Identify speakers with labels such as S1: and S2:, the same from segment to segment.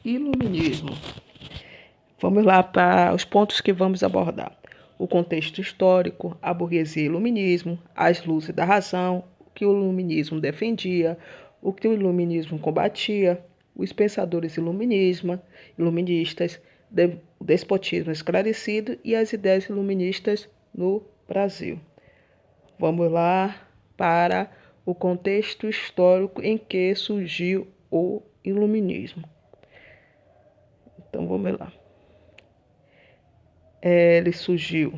S1: Iluminismo. Vamos lá para os pontos que vamos abordar. O contexto histórico, a burguesia e o iluminismo, as luzes da razão, o que o iluminismo defendia, o que o iluminismo combatia, os pensadores iluministas, o despotismo esclarecido e as ideias iluministas no Brasil. Vamos lá para o contexto histórico em que surgiu o iluminismo. Então vamos lá. Ele surgiu,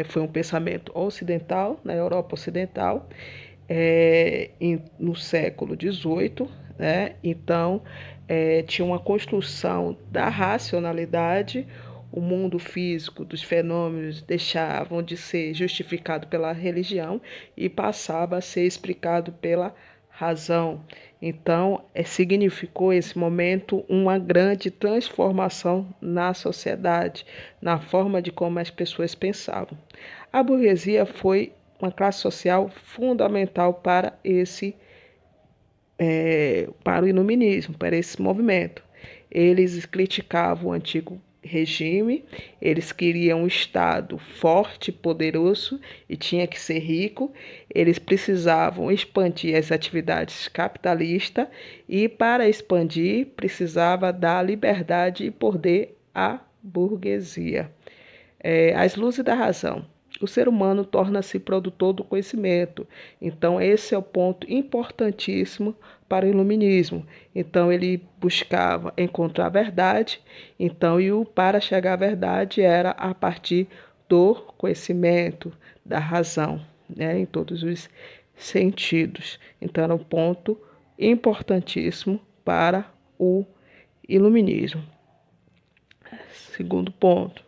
S1: foi um pensamento ocidental, na Europa Ocidental, no século XVIII, né? Então, tinha uma construção da racionalidade, o mundo físico dos fenômenos deixavam de ser justificado pela religião e passava a ser explicado pela razão. Então, significou esse momento uma grande transformação na sociedade, na forma de como as pessoas pensavam. A burguesia foi uma classe social fundamental para para o iluminismo, para esse movimento. Eles criticavam o antigo regime, eles queriam um Estado forte, poderoso e tinha que ser rico. Eles precisavam expandir as atividades capitalistas e, para expandir, precisava dar liberdade e poder à burguesia. As luzes da razão. O ser humano torna-se produtor do conhecimento. Então, esse é o ponto importantíssimo para o iluminismo. Então, ele buscava encontrar a verdade. Então, para chegar à verdade era a partir do conhecimento, da razão, né, em todos os sentidos. Então, era um ponto importantíssimo para o iluminismo. Segundo ponto.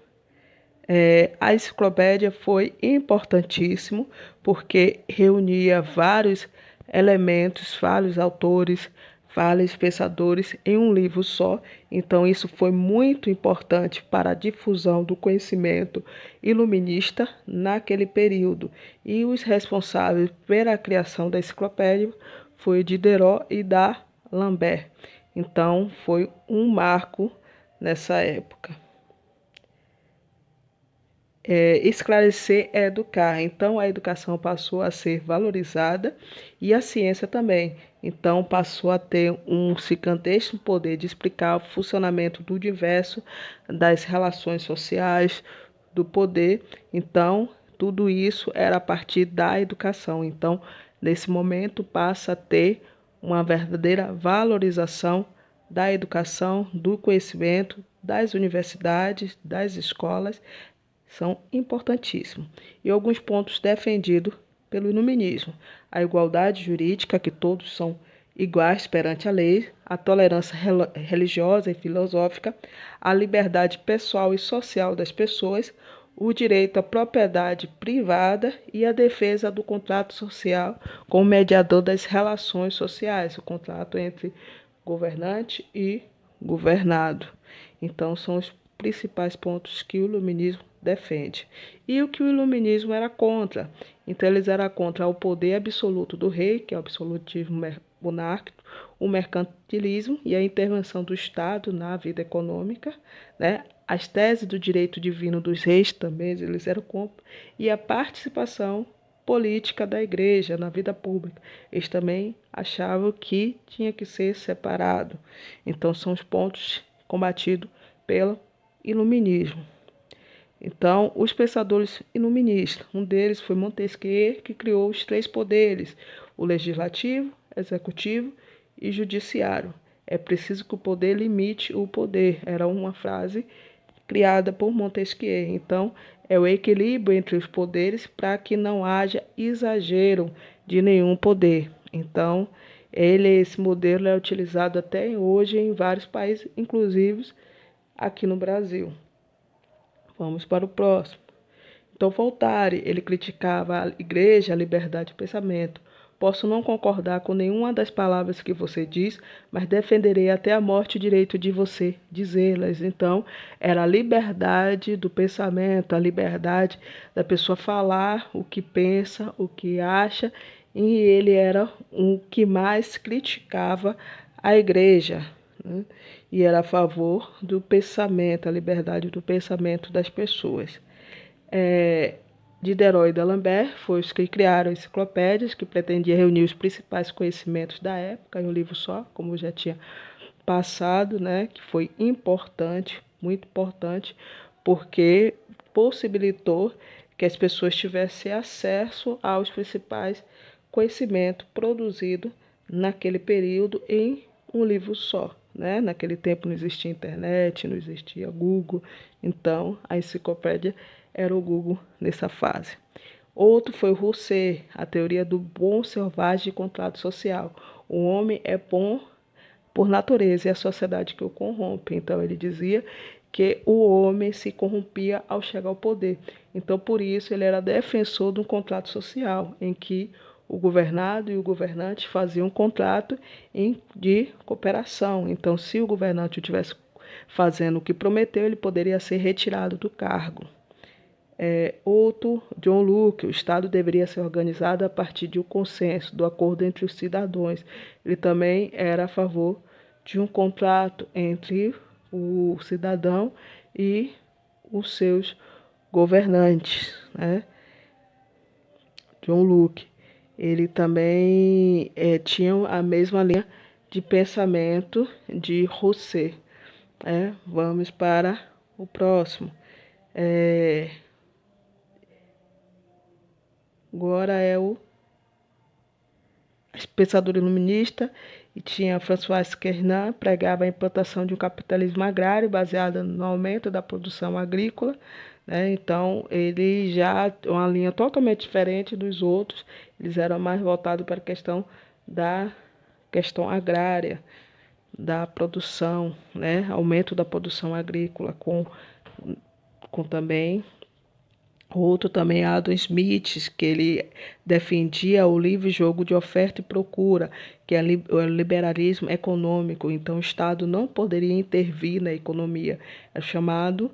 S1: A enciclopédia foi importantíssimo porque reunia vários elementos, vários autores, vários pensadores em um livro só. Então, isso foi muito importante para a difusão do conhecimento iluminista naquele período. E os responsáveis pela criação da enciclopédia foi Diderot e D'Alembert. Então, foi um marco nessa época. Esclarecer é educar. Então, a educação passou a ser valorizada e a ciência também. Então, passou a ter um gigantesco poder de explicar o funcionamento do universo, das relações sociais, do poder. Então, tudo isso era a partir da educação. Então, nesse momento, passa a ter uma verdadeira valorização da educação, do conhecimento, das universidades, das escolas, são importantíssimos. E alguns pontos defendidos pelo iluminismo: a igualdade jurídica, que todos são iguais perante a lei, a tolerância religiosa e filosófica, a liberdade pessoal e social das pessoas, o direito à propriedade privada e a defesa do contrato social como mediador das relações sociais, o contrato entre governante e governado. Então, são os principais pontos que o iluminismo defende. E o que o iluminismo era contra? Então, eles eram contra o poder absoluto do rei, que é o absolutismo monárquico, o mercantilismo e a intervenção do Estado na vida econômica, né? As teses do direito divino dos reis também eles eram contra, e a participação política da igreja na vida pública. Eles também achavam que tinha que ser separado. Então, são os pontos combatidos pelo iluminismo. Então, os pensadores iluministas, um deles foi Montesquieu, que criou os três poderes: o legislativo, executivo e judiciário. É preciso que o poder limite o poder. Era uma frase criada por Montesquieu. Então, é o equilíbrio entre os poderes para que não haja exagero de nenhum poder. Então, esse modelo é utilizado até hoje em vários países, inclusive aqui no Brasil. Vamos para o próximo. Então, Voltaire, ele criticava a igreja, a liberdade de pensamento. Posso não concordar com nenhuma das palavras que você diz, mas defenderei até a morte o direito de você dizê-las. Então, era a liberdade do pensamento, a liberdade da pessoa falar o que pensa, o que acha, e ele era o que mais criticava a igreja, né? E era a favor do pensamento, a liberdade do pensamento das pessoas. Diderot e D'Alembert foram os que criaram enciclopédias que pretendiam reunir os principais conhecimentos da época em um livro só, como eu já tinha passado, né, que foi importante, muito importante, porque possibilitou que as pessoas tivessem acesso aos principais conhecimentos produzidos naquele período em um livro só, né? Naquele tempo não existia internet, não existia Google, então a enciclopédia era o Google nessa fase. Outro foi o Rousseau, a teoria do bom selvagem e contrato social. O homem é bom por natureza e a sociedade que o corrompe. Então ele dizia que o homem se corrompia ao chegar ao poder. Então por isso ele era defensor de um contrato social em que o governado e o governante faziam um contrato de cooperação. Então se o governante estivesse fazendo o que prometeu, ele poderia ser retirado do cargo. Outro, John Locke, o Estado deveria ser organizado a partir de um consenso, do acordo entre os cidadãos. Ele também era a favor de um contrato entre o cidadão e os seus governantes, né? John Locke. Ele também tinha a mesma linha de pensamento de Rousseau. Vamos para o próximo. Agora é o pensador iluminista, e tinha François Kernan, pregava a implantação de um capitalismo agrário baseado no aumento da produção agrícola, né? Então, ele já uma linha totalmente diferente dos outros, eles eram mais voltados para a questão agrária, da produção, né? Aumento da produção agrícola, com também outro também Adam Smith, que ele defendia o livre jogo de oferta e procura, que é o liberalismo econômico. Então, o Estado não poderia intervir na economia. É chamado,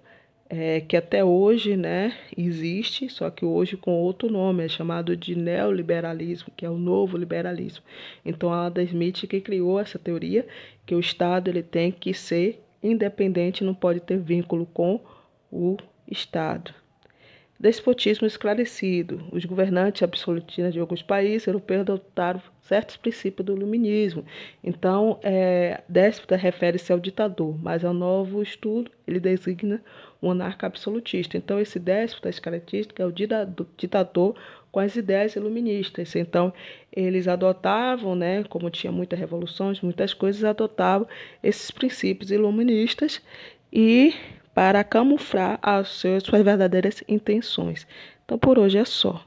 S1: que até hoje, né, existe, só que hoje com outro nome, é chamado de neoliberalismo, que é o novo liberalismo. Então, Adam Smith que criou essa teoria, que o Estado ele tem que ser independente, não pode ter vínculo com o Estado. Despotismo esclarecido. Os governantes absolutistas de alguns países europeus adotaram certos princípios do iluminismo. Então, déspota refere-se ao ditador, mas ao novo estudo ele designa um monarca absolutista. Então, esse déspota, as características, é o ditador com as ideias iluministas. Então, eles adotavam, né, como tinha muitas revoluções, muitas coisas, adotavam esses princípios iluministas e para camuflar as suas verdadeiras intenções. Então, por hoje é só.